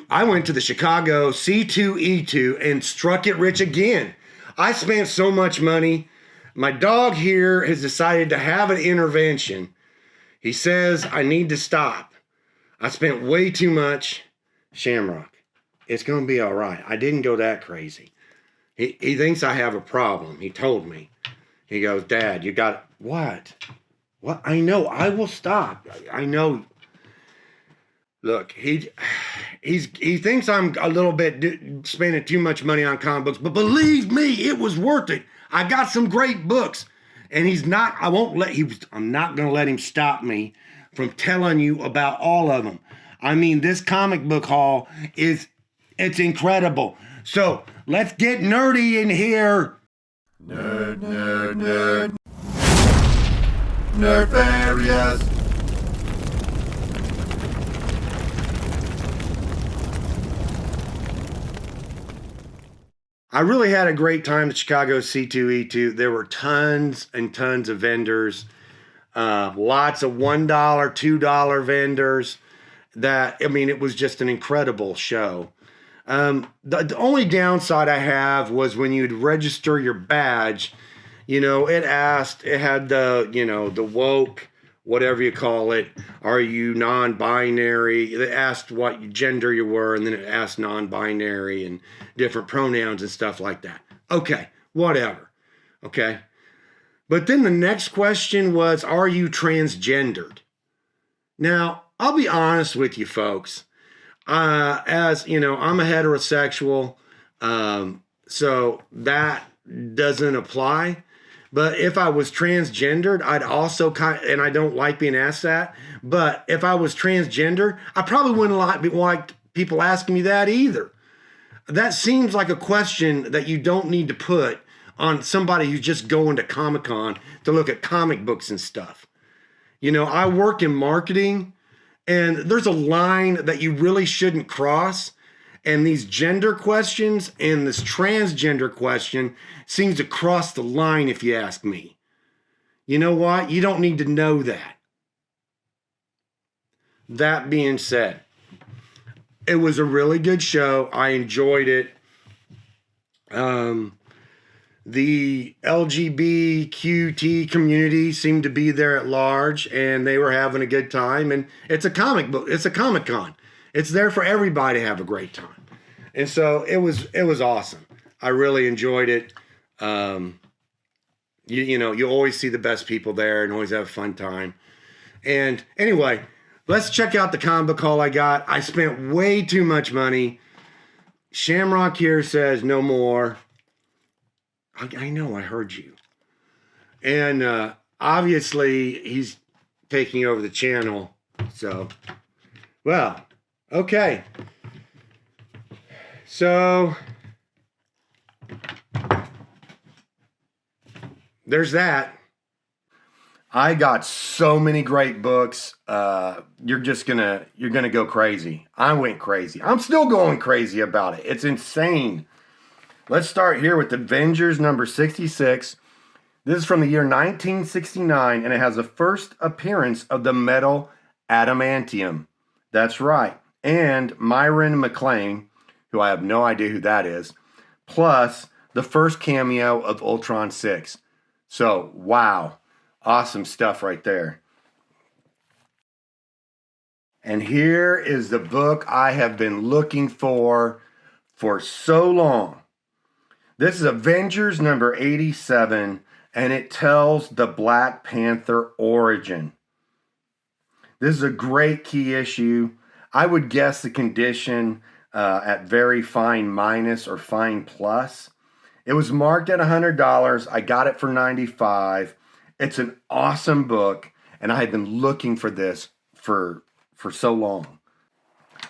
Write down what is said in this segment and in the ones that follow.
I went to the Chicago C2E2 and struck it rich again. I spent so much money. My dog here has decided to have an intervention. He says I need to stop. I spent way too much. Shamrock, it's going to be all right. I didn't go that crazy. He thinks I have a problem. He told me. He goes, Dad, you got what? What? I know. I will stop. I know. Look, he thinks I'm a little bit spending too much money on comic books, but believe me, it was worth it. I got some great books, and he's not. I'm not going to let him stop me from telling you about all of them. I mean, this comic book haul it's incredible. So let's get nerdy in here. Nerd, nerd, nerd. Nerdfarious. I really had a great time at Chicago C2E2. There were tons and tons of vendors, lots of $1, $2 vendors. It was just an incredible show. The only downside I have was when you'd register your badge, it had the woke, whatever you call it, are you non-binary? It asked what gender you were, and then it asked non-binary and different pronouns and stuff like that. Okay, whatever. Okay. But then the next question was, are you transgendered? Now, I'll be honest with you folks. As you know, I'm a heterosexual, so that doesn't apply. But if I was transgendered, I'd also and I don't like being asked that, but if I was transgender, I probably wouldn't like people asking me that either. That seems like a question that you don't need to put on somebody who's just going to Comic-Con to look at comic books and stuff. I work in marketing, and there's a line that you really shouldn't cross. And these gender questions and this transgender question seems to cross the line, if you ask me. You know what? You don't need to know that. That being said, it was a really good show. I enjoyed it. The LGBTQT community seemed to be there at large, and they were having a good time. And it's a comic book. It's a Comic-Con. It's there for everybody to have a great time. And so it was awesome. I really enjoyed it. You always see the best people there and always have a fun time. And anyway, let's check out the comic book haul I got. I spent way too much money. Shamrock here says no more. I know, I heard you. And obviously, he's taking over the channel. So, well, okay. So, there's that. I got so many great books. You're gonna go crazy. I went crazy. I'm still going crazy about it. It's insane. Let's start here with Avengers number 66. This is from the year 1969, and it has the first appearance of the metal adamantium. That's right. And Myron McClane, who I have no idea who that is, plus the first cameo of Ultron 6. So, wow. Awesome stuff right there. And here is the book I have been looking for so long. This is Avengers number 87, and it tells the Black Panther origin. This is a great key issue. I would guess the condition at very fine minus or fine plus. It was marked at $100. I got it for $95. It's an awesome book, and I had been looking for this for so long.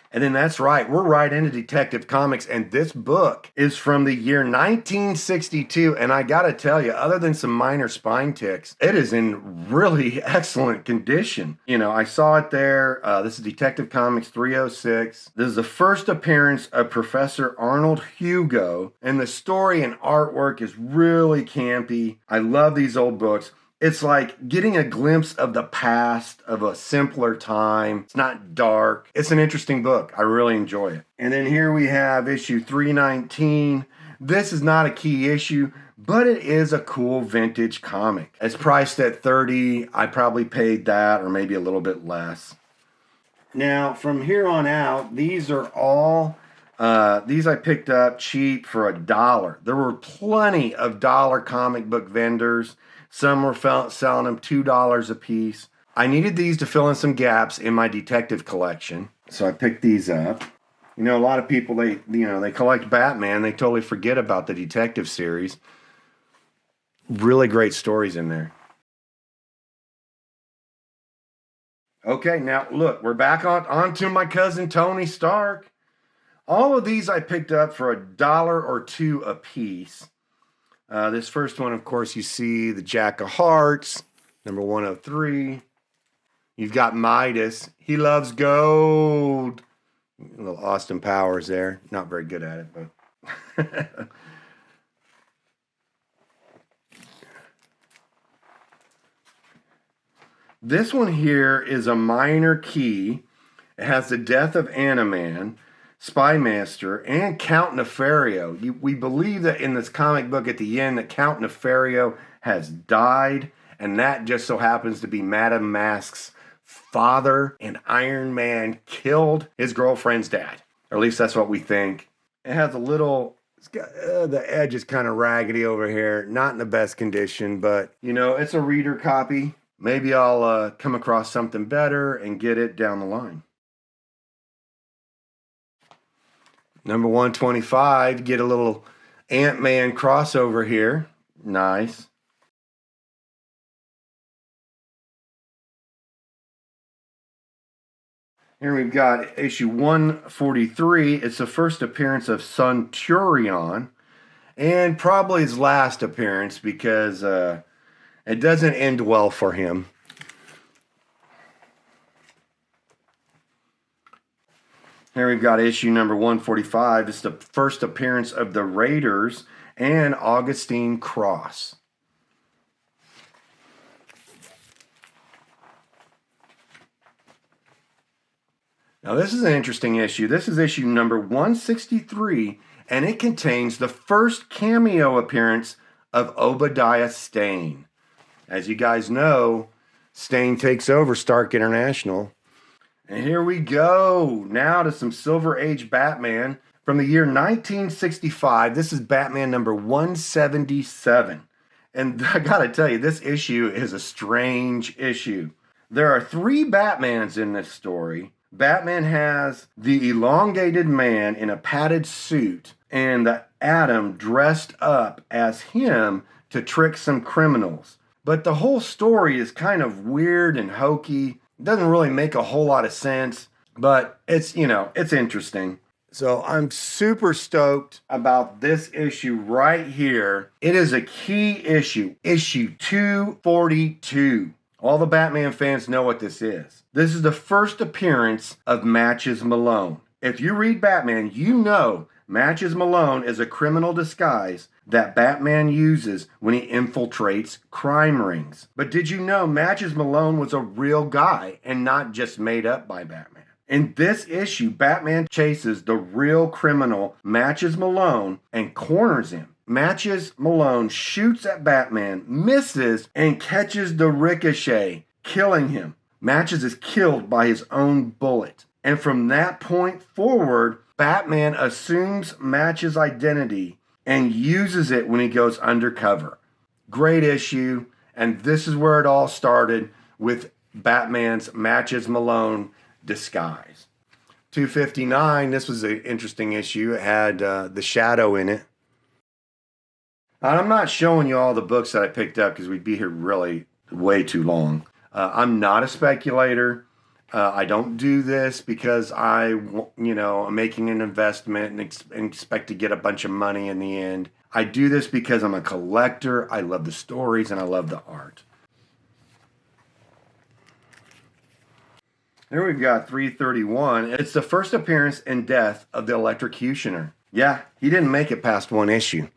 And then that's right, we're right into Detective Comics, and this book is from the year 1962, and I gotta tell you, other than some minor spine ticks, it is in really excellent condition. I saw it there. This is Detective Comics 306. This is the first appearance of Professor Arnold Hugo, and the story and artwork is really campy. I love these old books. It's like getting a glimpse of the past of a simpler time. It's not dark. It's an interesting book. I really enjoy it. And then here we have issue 319. This is not a key issue, but it is a cool vintage comic. It's priced at $30. I probably paid that or maybe a little bit less. Now, from here on out, these are all, these I picked up cheap for $1. There were plenty of dollar comic book vendors. Some were selling them $2 a piece. I needed these to fill in some gaps in my detective collection, so I picked these up. You know, a lot of people, they collect Batman. They totally forget about the detective series. Really great stories in there. Okay, now look, we're back on to my cousin Tony Stark. All of these I picked up for $1 or $2 a piece. This first one, of course, you see the Jack of Hearts, number 103. You've got Midas. He loves gold. A little Austin Powers there. Not very good at it, but... This one here is a minor key. It has the death of Animan, Spy Master, and Count Nefario. We believe that in this comic book at the end that Count Nefario has died, and that just so happens to be Madame Mask's father, and Iron Man killed his girlfriend's dad. Or at least that's what we think. It has a little... It's got, the edge is kind of raggedy over here. Not in the best condition, but, you know, it's a reader copy. Maybe I'll come across something better and get it down the line. Number 125, get a little Ant-Man crossover here. Nice. Here we've got issue 143. It's the first appearance of Centurion, and probably his last appearance because it doesn't end well for him. Here we've got issue number 145. It's the first appearance of the Raiders and Augustine Cross. Now this is an interesting issue. This is issue number 163, and it contains the first cameo appearance of Obadiah Stane. As you guys know, Stane takes over Stark International. And here we go. Now to some Silver Age Batman from the year 1965. This is Batman number 177. And I gotta tell you, this issue is a strange issue. There are 3 Batmans in this story. Batman has the elongated man in a padded suit and the Atom dressed up as him to trick some criminals. But the whole story is kind of weird and hokey. It doesn't really make a whole lot of sense, but it's, you know, it's interesting. So I'm super stoked about this issue right here. It is a key issue, issue 242. All the Batman fans know what this is. This is the first appearance of Matches Malone. If you read Batman, you know Matches Malone is a criminal disguise that Batman uses when he infiltrates crime rings. But did you know Matches Malone was a real guy and not just made up by Batman? In this issue, Batman chases the real criminal Matches Malone and corners him. Matches Malone shoots at Batman, misses, and catches the ricochet, killing him. Matches is killed by his own bullet. And from that point forward, Batman assumes Matches' identity and uses it when he goes undercover. Great issue, and this is where it all started with Batman's Matches Malone disguise. 259, this was an interesting issue. It had the Shadow in it. And I'm not showing you all the books that I picked up because we'd be here really way too long. I'm not a speculator. I don't do this because I'm making an investment and expect to get a bunch of money in the end. I do this because I'm a collector. I love the stories and I love the art. Here we've got 331. It's the first appearance and death of the Electrocutioner. Yeah, he didn't make it past one issue.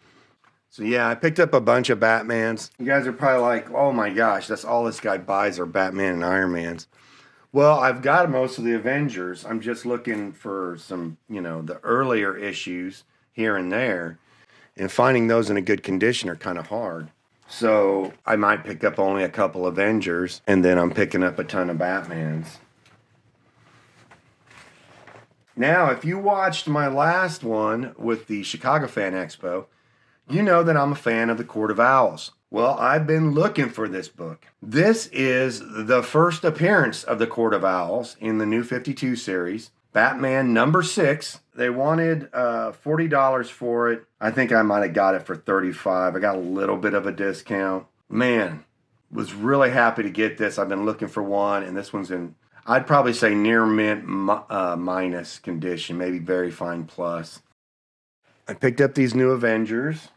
So yeah, I picked up a bunch of Batmans. You guys are probably like, oh my gosh, that's all this guy buys are Batman and Iron Mans. Well, I've got most of the Avengers. I'm just looking for some, the earlier issues here and there. And finding those in a good condition are kind of hard. So I might pick up only a couple Avengers, and then I'm picking up a ton of Batmans. Now, if you watched my last one with the Chicago Fan Expo, you know that I'm a fan of the Court of Owls. Well, I've been looking for this book. This is the first appearance of the Court of Owls in the New 52 series. Batman number 6. They wanted $40 for it. I think I might have got it for $35. I got a little bit of a discount. Man, was really happy to get this. I've been looking for one, and this one's in, I'd probably say near mint minus condition, maybe very fine plus. I picked up these new Avengers.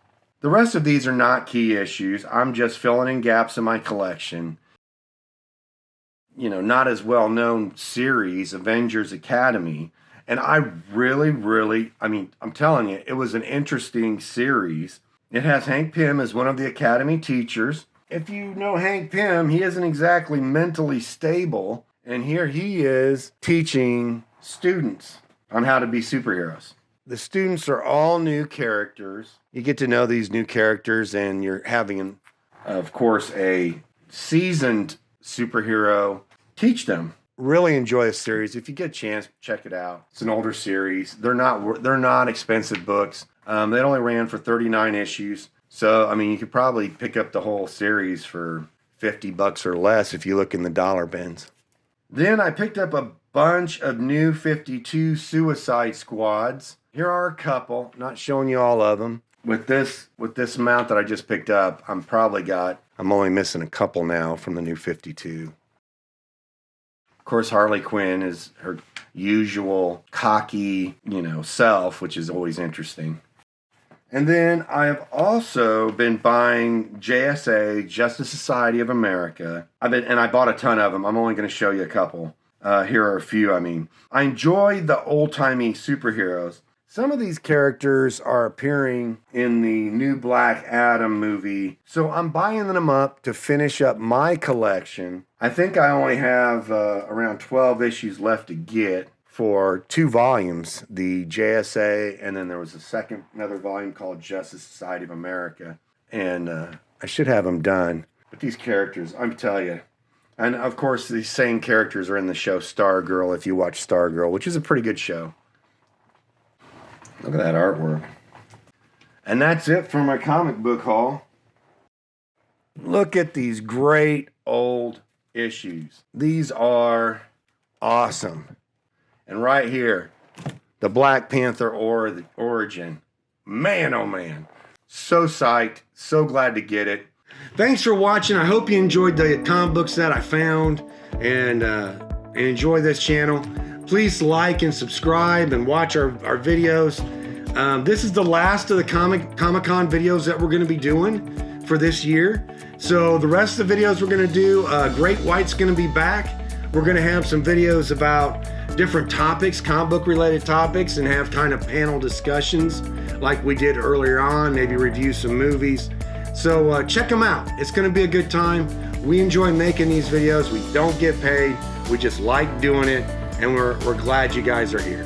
The rest of these are not key issues. I'm just filling in gaps in my collection. Not as well-known series, Avengers Academy. And I really, I'm telling you, it was an interesting series. It has Hank Pym as one of the Academy teachers. If you know Hank Pym, he isn't exactly mentally stable. And here he is teaching students on how to be superheroes. The students are all new characters. You get to know these new characters, and you're having, of course, a seasoned superhero teach them. Really enjoy the series. If you get a chance, check it out. It's an older series. They're not expensive books. They only ran for 39 issues. So, you could probably pick up the whole series for $50 or less if you look in the dollar bins. Then I picked up a bunch of new 52 Suicide Squads. Here are a couple. Not showing you all of them. With this amount that I just picked up, I'm only missing a couple now from the new 52. Of course, Harley Quinn is her usual cocky, self, which is always interesting. And then I have also been buying JSA, Justice Society of America. I bought a ton of them. I'm only going to show you a couple. Here are a few. I enjoy the old-timey superheroes. Some of these characters are appearing in the new Black Adam movie, so I'm buying them up to finish up my collection. I think I only have around 12 issues left to get for 2 volumes, the JSA, and then there was another volume called Justice Society of America, and I should have them done. But these characters, I'm telling you, and of course these same characters are in the show Stargirl, if you watch Stargirl, which is a pretty good show. Look at that artwork. And that's it for my comic book haul. Look at these great old issues. These are awesome. And right here, the Black Panther origin. Man, oh man. So psyched. So glad to get it. Thanks for watching. I hope you enjoyed the comic books that I found and enjoy this channel. Please like and subscribe and watch our videos. This is the last of the Comic-Con videos that we're going to be doing for this year. So the rest of the videos we're going to do, Great White's going to be back. We're going to have some videos about different topics, comic book related topics, and have kind of panel discussions like we did earlier on, maybe review some movies. So check them out. It's going to be a good time. We enjoy making these videos. We don't get paid. We just like doing it. And we're glad you guys are here.